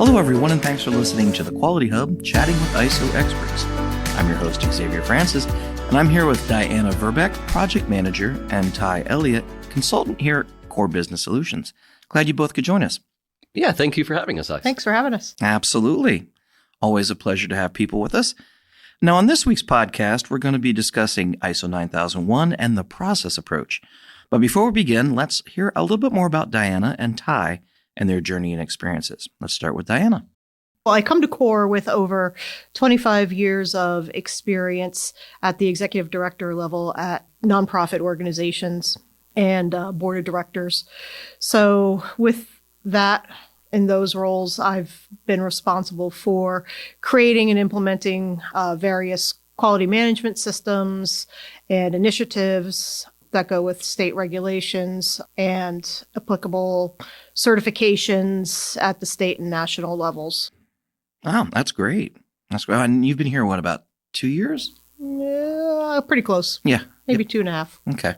Hello, everyone, and thanks for listening to the Quality Hub, Chatting with ISO Experts. I'm your host, Xavier Francis, and I'm here with Diana Verbeck, Project Manager, and Ty Elliott, Consultant here at Core Business Solutions. Glad you both could join us. Yeah, thank you for having us, Ice. Thanks for having us. Absolutely. Always a pleasure to have people with us. Now, on this week's podcast, we're going to be discussing ISO 9001 and the process approach. But before we begin, let's hear a little bit more about Diana and Ty and their journey and experiences. Let's start with Diana. Well, I come to Core with over 25 years of experience at the executive director level at nonprofit organizations and board of directors. So with that, in those roles, I've been responsible for creating and implementing various quality management systems and initiatives that go with state regulations and applicable certifications at the state and national levels. Oh, that's great. That's great. And you've been here, what, about 2 years? Yeah, pretty close. Yeah. Maybe 2.5. Okay.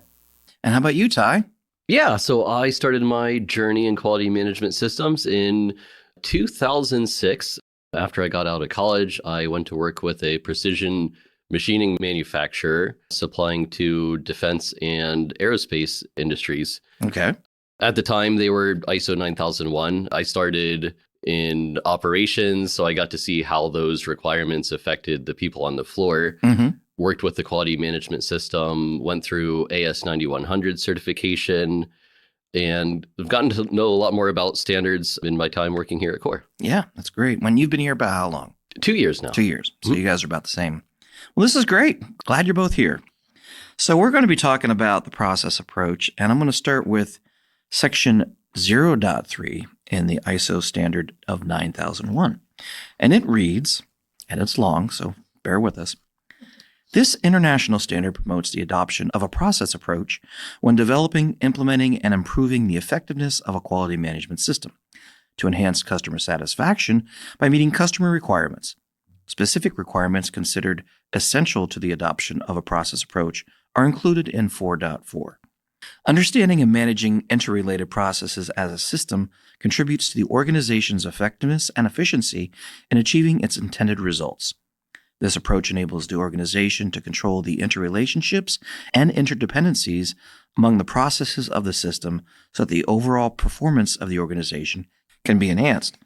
And how about you, Ty? Yeah, so I started my journey in quality management systems in 2006. After I got out of college, I went to work with a precision machining manufacturer supplying to defense and aerospace industries. Okay. At the time, they were ISO 9001. I started in operations, so I got to see how those requirements affected the people on the floor. Mm-hmm. Worked with the quality management system, went through AS 9100 certification, and I've gotten to know a lot more about standards in my time working here at Core. Yeah, that's great. When you've been here about how long? 2 years now. 2 years. So you guys are about the same. Well, this is great. Glad you're both here. So we're going to be talking about the process approach, and I'm going to start with section 0.3 in the ISO standard of 9001. And it reads, and it's long, so bear with us. This international standard promotes the adoption of a process approach when developing, implementing, and improving the effectiveness of a quality management system to enhance customer satisfaction by meeting customer requirements. Specific requirements considered essential to the adoption of a process approach are included in 4.4. Understanding and managing interrelated processes as a system contributes to the organization's effectiveness and efficiency in achieving its intended results. This approach enables the organization to control the interrelationships and interdependencies among the processes of the system so that the overall performance of the organization can be enhanced.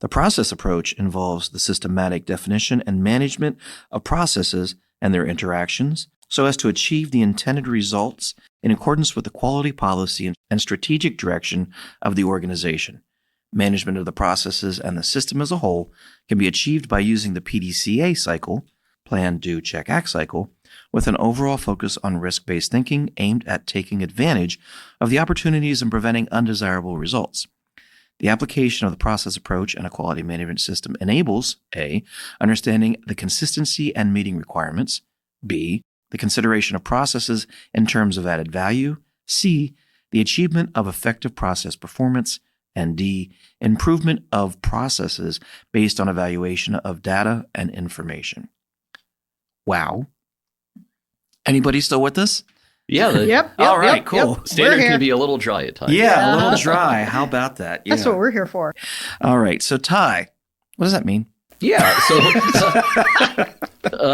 The process approach involves the systematic definition and management of processes and their interactions so as to achieve the intended results in accordance with the quality policy and strategic direction of the organization. Management of the processes and the system as a whole can be achieved by using the PDCA cycle, Plan, Do, Check, Act cycle, with an overall focus on risk-based thinking aimed at taking advantage of the opportunities and preventing undesirable results. The application of the process approach and a quality management system enables A, understanding the consistency and meeting requirements, B, the consideration of processes in terms of added value, C, the achievement of effective process performance, and D, improvement of processes based on evaluation of data and information. Wow. Anybody still with us? Yeah. Yep. All right, yep, cool. Yep. Standard can be a little dry at times. Yeah, a little dry. How about that? Yeah. That's what we're here for. All right. So, Ty, what does that mean? Yeah, so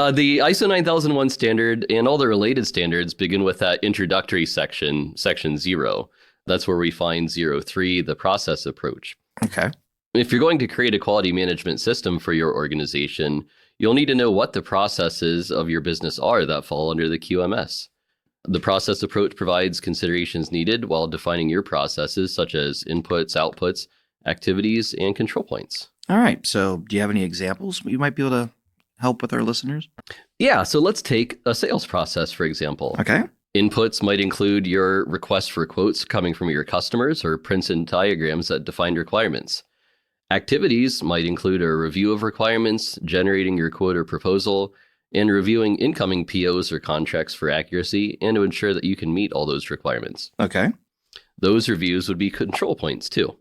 the ISO 9001 standard and all the related standards begin with that introductory section 0. That's where we find 0.3, the process approach. Okay. If you're going to create a quality management system for your organization, you'll need to know what the processes of your business are that fall under the QMS. The process approach provides considerations needed while defining your processes, such as inputs, outputs, activities, and control points. All right. So do you have any examples you might be able to help with our listeners? Yeah, so let's take a sales process, for example. Okay. Inputs might include your request for quotes coming from your customers or prints and diagrams that define requirements. Activities might include a review of requirements, generating your quote or proposal, and reviewing incoming POs or contracts for accuracy and to ensure that you can meet all those requirements. Okay. Those reviews would be control points too.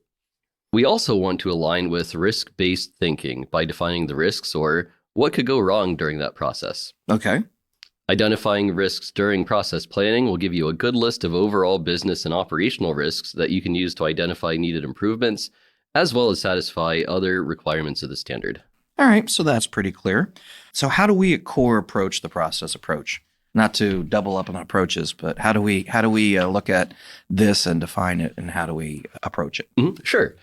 We also want to align with risk-based thinking by defining the risks or what could go wrong during that process. Okay. Identifying risks during process planning will give you a good list of overall business and operational risks that you can use to identify needed improvements, as well as satisfy other requirements of the standard. All right, so that's pretty clear. So how do we at CORE approach the process approach? Not to double up on approaches, but how do we look at this and define it, and how do we approach it? Sure.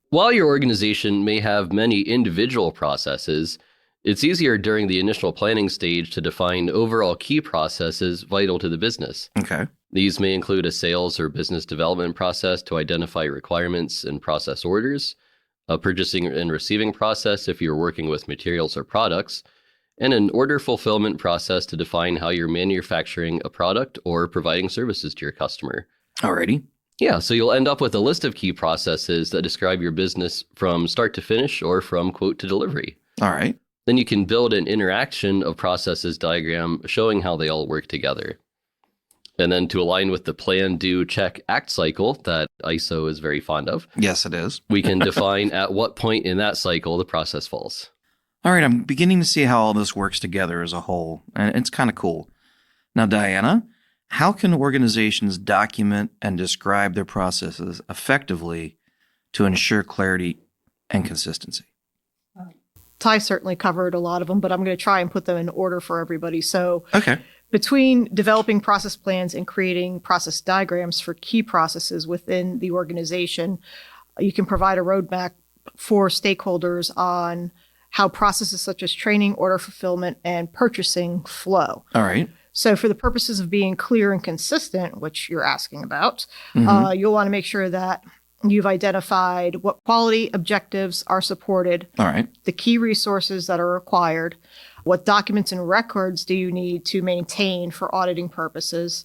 While your organization may have many individual processes, it's easier during the initial planning stage to define overall key processes vital to the business. Okay. These may include a sales or business development process to identify requirements and process orders, a purchasing and receiving process if you're working with materials or products, and an order fulfillment process to define how you're manufacturing a product or providing services to your customer. Alrighty. Yeah, so you'll end up with a list of key processes that describe your business from start to finish or from quote to delivery. All right. Then you can build an interaction of processes diagram showing how they all work together. And then to align with the plan, do, check, act cycle that ISO is very fond of. Yes, it is. We can define at what point in that cycle the process falls. All right, I'm beginning to see how all this works together as a whole, and it's kind of cool. Now, Diana, how can organizations document and describe their processes effectively to ensure clarity and consistency? Ty certainly covered a lot of them, but I'm going to try and put them in order for everybody. So Okay. between developing process plans and creating process diagrams for key processes within the organization, you can provide a roadmap for stakeholders on how processes such as training, order fulfillment, and purchasing flow. All right. So for the purposes of being clear and consistent, which you're asking about, Mhm. you'll want to make sure that you've identified what quality objectives are supported, All right. the key resources that are required, what documents and records do you need to maintain for auditing purposes,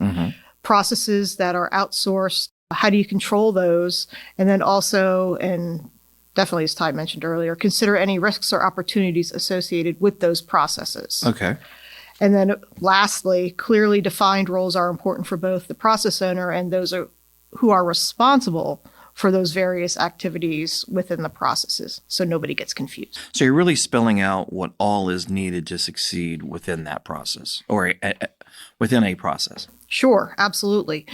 processes that are outsourced, how do you control those, and then also, and definitely as Ty mentioned earlier, consider any risks or opportunities associated with those processes. Okay. And then lastly, clearly defined roles are important for both the process owner and those who are responsible for those various activities within the processes, so nobody gets confused. So you're really spelling out what all is needed to succeed within that process, or within a process. Sure, absolutely.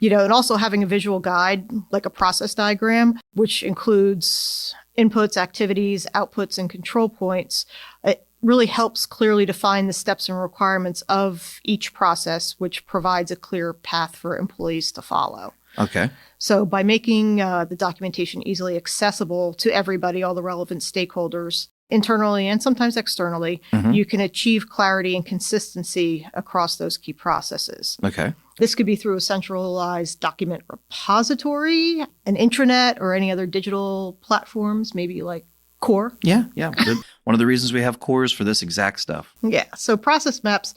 And also having a visual guide, like a process diagram, which includes inputs, activities, outputs, and control points, it really helps clearly define the steps and requirements of each process, which provides a clear path for employees to follow. Okay. So by making the documentation easily accessible to everybody, all the relevant stakeholders, internally and sometimes externally, you can achieve clarity and consistency across those key processes. Okay. This could be through a centralized document repository, an intranet, or any other digital platforms, maybe like Core. Yeah. Good. One of the reasons we have cores for this exact stuff. Yeah. So process maps,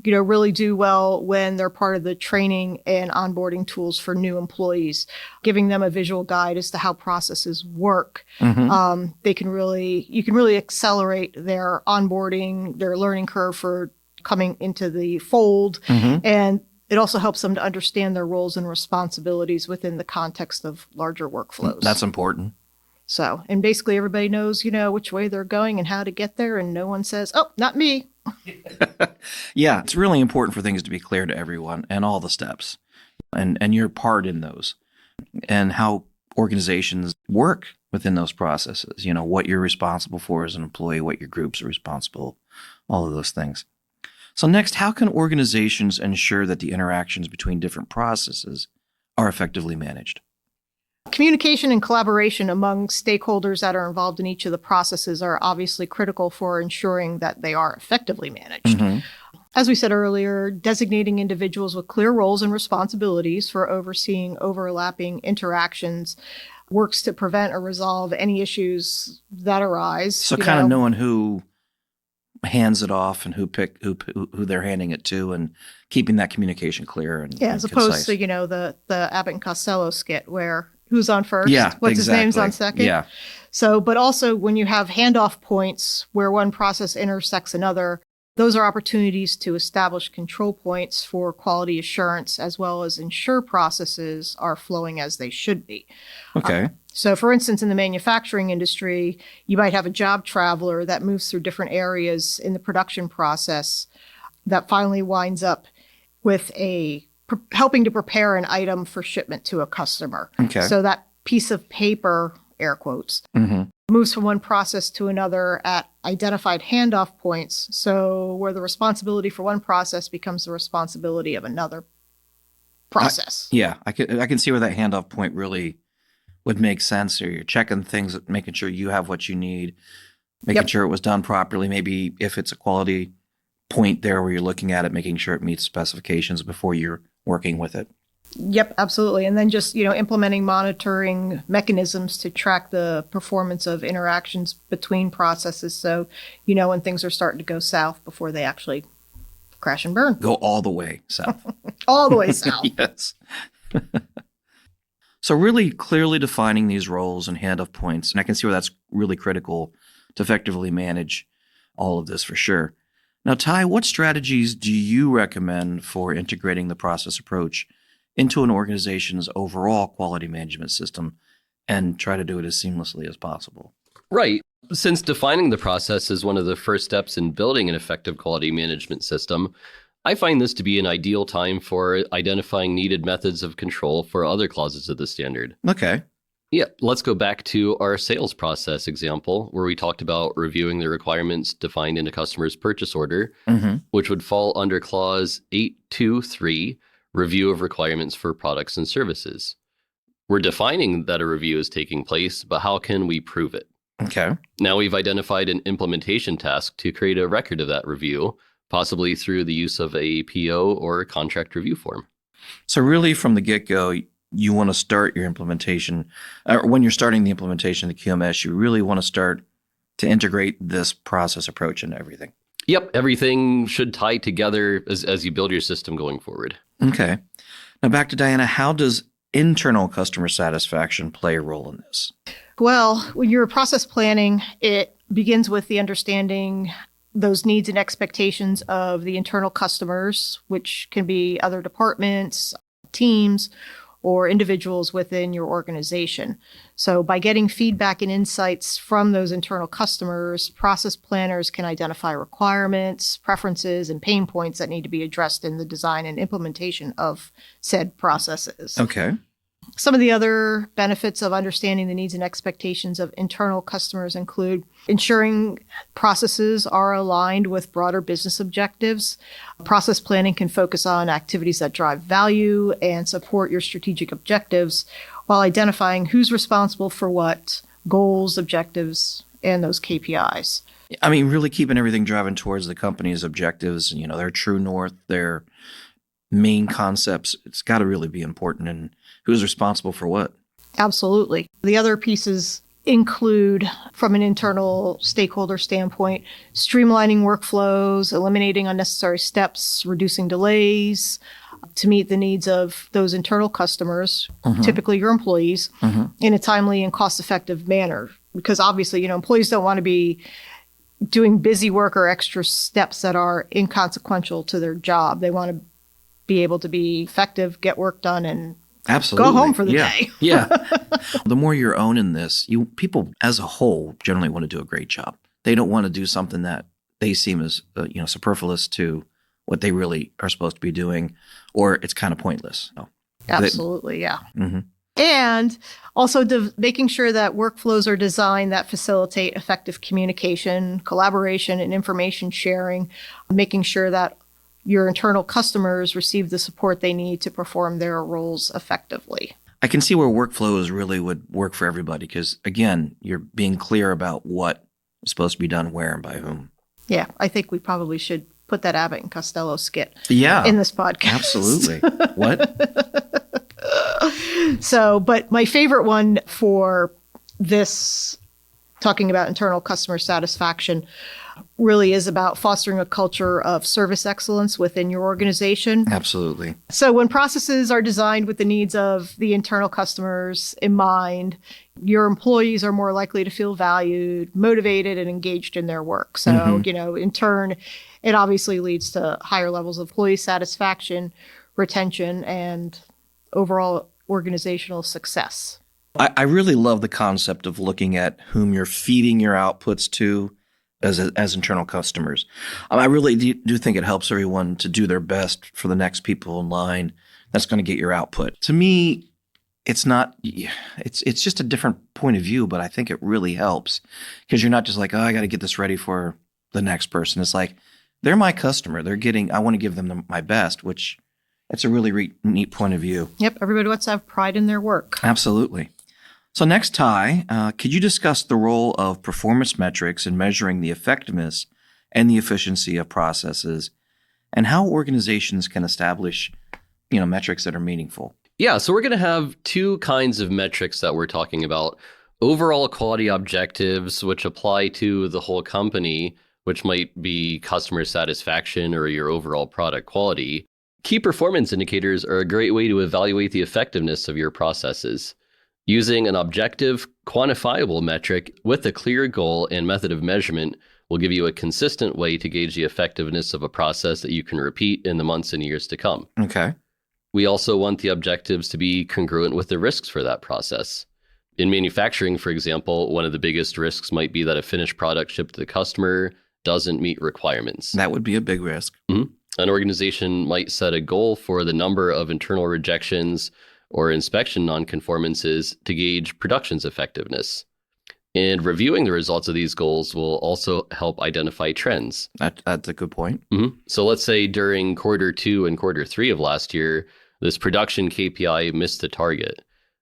really do well when they're part of the training and onboarding tools for new employees, giving them a visual guide as to how processes work. You can really accelerate their onboarding, their learning curve for coming into the fold. And it also helps them to understand their roles and responsibilities within the context of larger workflows. That's important. So, and basically everybody knows, which way they're going and how to get there. And no one says, oh, not me. Yeah, it's really important for things to be clear to everyone and all the steps and your part in those and how organizations work within those processes, what you're responsible for as an employee, what your groups are responsible, all of those things. So next, how can organizations ensure that the interactions between different processes are effectively managed? Communication and collaboration among stakeholders that are involved in each of the processes are obviously critical for ensuring that they are effectively managed. As we said earlier, designating individuals with clear roles and responsibilities for overseeing overlapping interactions works to prevent or resolve any issues that arise. So kind of knowing who hands it off and who they're handing it to, and keeping that communication clear and as and opposed concise. to the Abbott and Costello skit where who's on first, Yeah, what's his name's on exactly. second. Yeah. So, but also when you have handoff points where one process intersects another, those are opportunities to establish control points for quality assurance, as well as ensure processes are flowing as they should be. Okay. So for instance, in the manufacturing industry, you might have a job traveler that moves through different areas in the production process that finally winds up with helping to prepare an item for shipment to a customer. Okay. So that piece of paper air quotes, Mm-hmm. moves from one process to another at identified handoff points. So where the responsibility for one process becomes the responsibility of another process. I can see where that handoff point really would make sense. Or you're checking things, making sure you have what you need, making sure it was done properly. Maybe if it's a quality point there where you're looking at it, making sure it meets specifications before you're working with it. Yep, absolutely. And then just, implementing monitoring mechanisms to track the performance of interactions between processes. So, when things are starting to go south before they actually crash and burn. Go all the way south. All the way south. Yes. So really clearly defining these roles and handoff points. And I can see where that's really critical to effectively manage all of this for sure. Now, Ty, what strategies do you recommend for integrating the process approach into an organization's overall quality management system and try to do it as seamlessly as possible? Right. Since defining the process is one of the first steps in building an effective quality management system, I find this to be an ideal time for identifying needed methods of control for other clauses of the standard. Okay. Yeah, let's go back to our sales process example, where we talked about reviewing the requirements defined in a customer's purchase order, which would fall under clause 823, review of requirements for products and services. We're defining that a review is taking place, but how can we prove it? Okay. Now we've identified an implementation task to create a record of that review, possibly through the use of a PO or a contract review form. So really from the get-go, you want to start your implementation, or when you're starting the implementation of the QMS, you really want to start to integrate this process approach into everything. Yep, everything should tie together as you build your system going forward. Okay. Now back to Diana, how does internal customer satisfaction play a role in this? Well, when you're process planning, it begins with the understanding those needs and expectations of the internal customers, which can be other departments, teams, or individuals within your organization. So by getting feedback and insights from those internal customers, process planners can identify requirements, preferences, and pain points that need to be addressed in the design and implementation of said processes. Okay. Some of the other benefits of understanding the needs and expectations of internal customers include ensuring processes are aligned with broader business objectives. Process planning can focus on activities that drive value and support your strategic objectives while identifying who's responsible for what, goals, objectives, and those KPIs. I mean, really keeping everything driving towards the company's objectives, their true north, their main concepts. It's got to really be important, and who's responsible for what. Absolutely. The other pieces include, from an internal stakeholder standpoint, streamlining workflows, eliminating unnecessary steps, reducing delays to meet the needs of those internal customers, typically your employees, in a timely and cost-effective manner. Because obviously, employees don't want to be doing busy work or extra steps that are inconsequential to their job. They want to be able to be effective, get work done, and absolutely go home for the day. Yeah. The more you're owning this, people as a whole generally want to do a great job. They don't want to do something that they seem as superfluous to what they really are supposed to be doing, or it's kind of pointless. So, absolutely, yeah. And also making sure that workflows are designed that facilitate effective communication, collaboration, and information sharing, making sure that your internal customers receive the support they need to perform their roles effectively. I can see where workflows really would work for everybody because, again, you're being clear about what is supposed to be done where and by whom. Yeah, I think we probably should put that Abbott and Costello skit in this podcast. Absolutely. What? But my favorite one for this, talking about internal customer satisfaction, really is about fostering a culture of service excellence within your organization. Absolutely. So when processes are designed with the needs of the internal customers in mind, your employees are more likely to feel valued, motivated, and engaged in their work. So, in turn, it obviously leads to higher levels of employee satisfaction, retention, and overall organizational success. I really love the concept of looking at whom you're feeding your outputs to as internal customers. I really do think it helps everyone to do their best for the next people in line that's going to get your output. To me, it's not, it's just a different point of view, but I think it really helps because you're not just like, oh, I got to get this ready for the next person. It's like, they're my customer. I want to give them my best, which it's a really neat point of view. Yep. Everybody wants to have pride in their work. Absolutely. So next, Ty, could you discuss the role of performance metrics in measuring the effectiveness and the efficiency of processes and how organizations can establish, metrics that are meaningful? Yeah, so we're going to have two kinds of metrics that we're talking about. Overall quality objectives, which apply to the whole company, which might be customer satisfaction or your overall product quality. Key performance indicators are a great way to evaluate the effectiveness of your processes. Using an objective, quantifiable metric with a clear goal and method of measurement will give you a consistent way to gauge the effectiveness of a process that you can repeat in the months and years to come. Okay. We also want the objectives to be congruent with the risks for that process. In manufacturing, for example, one of the biggest risks might be that a finished product shipped to the customer doesn't meet requirements. That would be a big risk. Mm-hmm. An organization might set a goal for the number of internal rejections or inspection nonconformances to gauge production's effectiveness. And reviewing the results of these goals will also help identify trends. That's a good point. Mm-hmm. So let's say during Q2 and Q3 of last year, this production KPI missed the target.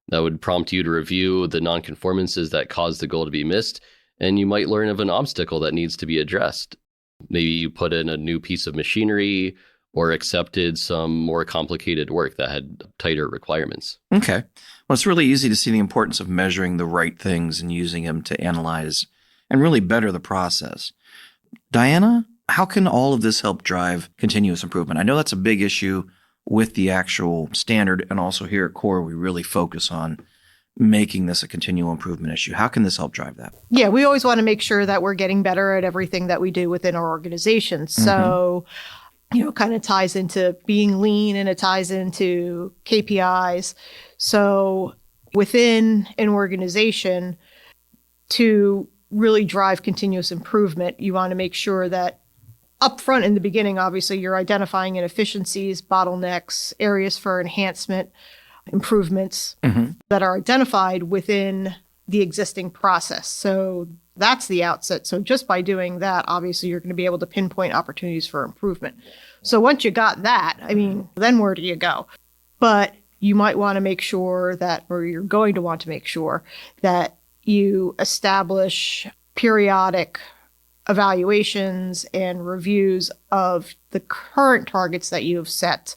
That would prompt you to review the nonconformances that caused the goal to be missed, and you might learn of an obstacle that needs to be addressed. Maybe you put in a new piece of machinery or accepted some more complicated work that had tighter requirements. Okay. Well, it's really easy to see the importance of measuring the right things and using them to analyze and really better the process. Diana, how can all of this help drive continuous improvement? I know that's a big issue with the actual standard, and also here at CORE, we really focus on making this a continual improvement issue. How can this help drive that? Yeah, we always want to make sure that we're getting better at everything that we do within our organization. So, kind of ties into being lean and it ties into KPIs. So within an organization, to really drive continuous improvement, you want to make sure that upfront in the beginning, obviously, you're identifying inefficiencies, bottlenecks, areas for enhancement, improvements that are identified within the existing process. So that's the outset. So just by doing that, obviously, you're going to be able to pinpoint opportunities for improvement. So once you got that, then where do you go? But you might want to make sure that, or you're going to want to make sure that you establish periodic evaluations and reviews of the current targets that you have set.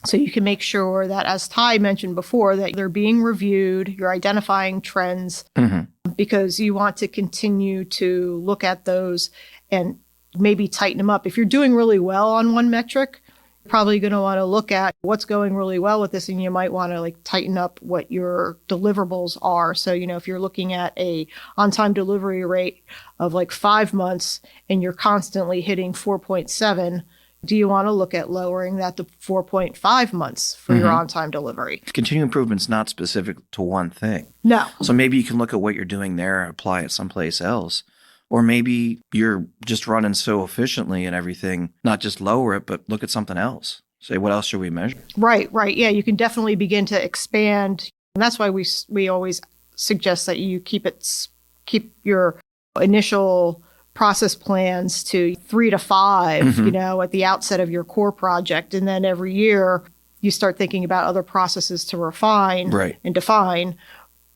So you can make sure that, as Ty mentioned before, that they're being reviewed, you're identifying trends, because you want to continue to look at those and maybe tighten them up. If you're doing really well on one metric, you're probably going to want to look at what's going really well with this, and you might want to tighten up what your deliverables are. So, if you're looking at a on-time delivery rate of 5 months and you're constantly hitting 4.7, do you want to look at lowering that to 4.5 months for your on-time delivery? Continuous improvement's not specific to one thing. No. So maybe you can look at what you're doing there and apply it someplace else. Or maybe you're just running so efficiently and everything, not just lower it, but look at something else. Say, what else should we measure? Right. Yeah, you can definitely begin to expand. And that's why we always suggest that you keep your initial process plans to 3 to 5, at the outset of your core project. And then every year you start thinking about other processes to refine and define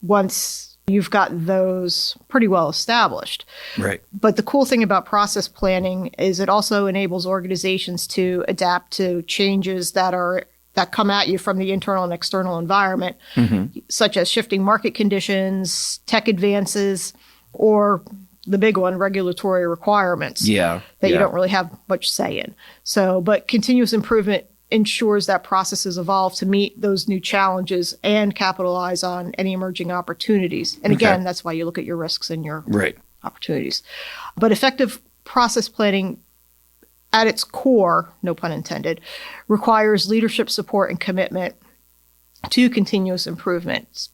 once you've got those pretty well established. Right. But the cool thing about process planning is it also enables organizations to adapt to changes that come at you from the internal and external environment, such as shifting market conditions, tech advances, or the big one, regulatory requirements that you don't really have much say in. So, but continuous improvement ensures that processes evolve to meet those new challenges and capitalize on any emerging opportunities. And again, that's why you look at your risks and your opportunities. But effective process planning at its core, no pun intended, requires leadership support and commitment to continuous improvement.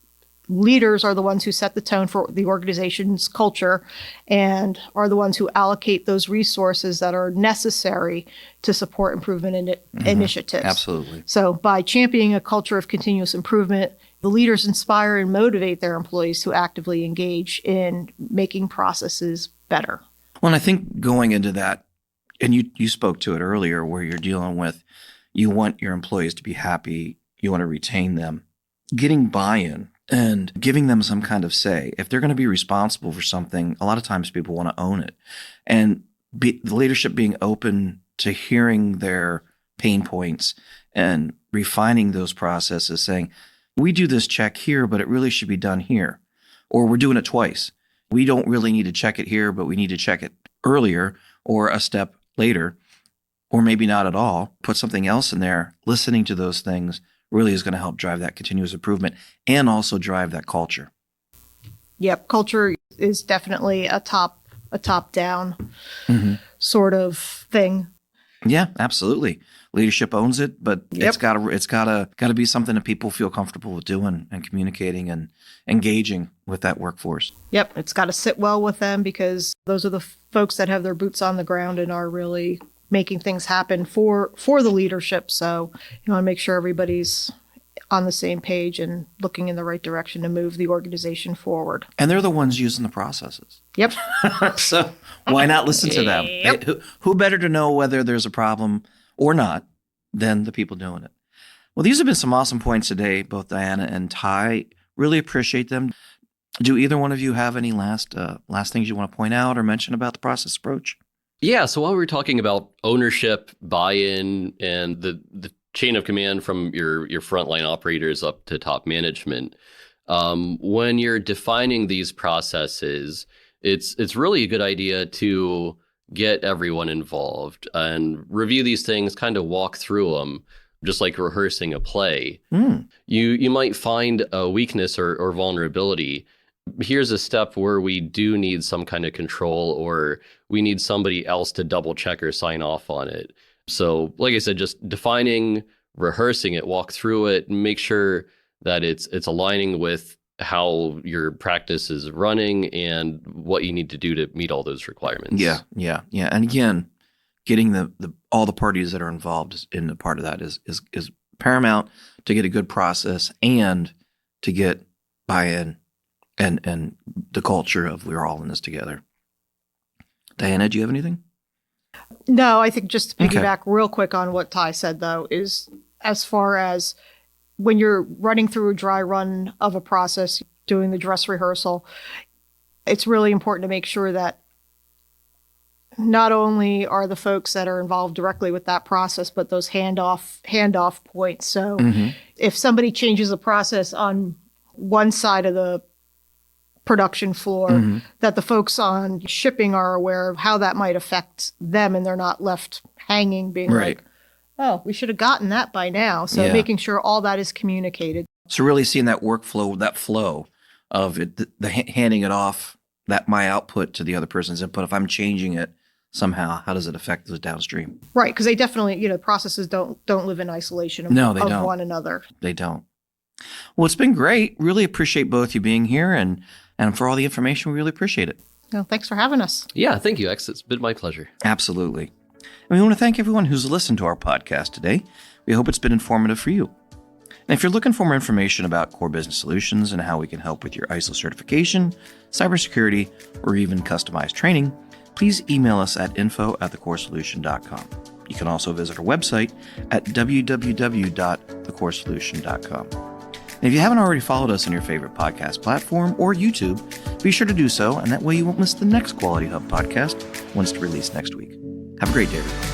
Leaders are the ones who set the tone for the organization's culture and are the ones who allocate those resources that are necessary to support improvement initiatives. Absolutely. So by championing a culture of continuous improvement, The leaders inspire and motivate their employees to actively engage in making processes better. Well, and I think going into that, and you spoke to it earlier, where you're dealing with, you want your employees to be happy, you want to retain them, getting buy-in and giving them some kind of say. If they're going to be responsible for something, a lot of times people want to own it. And the leadership being open to hearing their pain points and refining those processes, saying, we do this check here, but it really should be done here. Or we're doing it twice. We don't really need to check it here, but we need to check it earlier or a step later, or maybe not at all. Put something else in there. Listening to those things really is going to help drive that continuous improvement and also drive that culture. Yep. Culture is definitely a top-down sort of thing. Yeah, absolutely. Leadership owns it, but it's gotta be something that people feel comfortable with doing and communicating and engaging with that workforce. Yep, it's got to sit well with them, because those are the folks that have their boots on the ground and are really making things happen for the leadership. So you want to make sure everybody's on the same page and looking in the right direction to move the organization forward. And they're the ones using the processes. Yep. So why not listen to them? Yep. Who better to know whether there's a problem or not than the people doing it? Well, these have been some awesome points today, both Diana and Ty. Really appreciate them. Do either one of you have any last things you want to point out or mention about the process approach? Yeah, so while we're talking about ownership, buy-in, and the chain of command from your frontline operators up to top management, when you're defining these processes, it's really a good idea to get everyone involved and review these things, kind of walk through them, just like rehearsing a play. You might find a weakness or vulnerability. Here's a step where we do need some kind of control, or we need somebody else to double check or sign off on it. So like I said, just defining, rehearsing it, walk through it, and make sure that it's aligning with how your practice is running and what you need to do to meet all those requirements. Yeah. And again, getting all the parties that are involved in the part of that is paramount to get a good process and to get buy-in and the culture of we're all in this together. Diana, do you have anything? No, I think just to piggyback real quick on what Ty said, though, is as far as when you're running through a dry run of a process, doing the dress rehearsal, it's really important to make sure that not only are the folks that are involved directly with that process, but those handoff points. So if somebody changes a process on one side of the production floor, that the folks on shipping are aware of how that might affect them, and they're not left hanging being like, oh, we should have gotten that by now. So making sure all that is communicated. So really seeing that workflow, that flow of it, the handing it off, that my output to the other person's input. If I'm changing it somehow, how does it affect those downstream? Right, because they definitely, processes don't live in isolation of one another. They don't. Well, it's been great. Really appreciate both you being here and for all the information. We really appreciate it. Well, thanks for having us. Yeah, thank you, X. It's been my pleasure. Absolutely. And we want to thank everyone who's listened to our podcast today. We hope it's been informative for you. And if you're looking for more information about Core Business Solutions and how we can help with your ISO certification, cybersecurity, or even customized training, please email us at info@thecoresolution.com. You can also visit our website at www.thecoresolution.com. And if you haven't already followed us on your favorite podcast platform or YouTube, be sure to do so, and that way you won't miss the next Quality Hub podcast once it's released next week. Have a great day, everyone.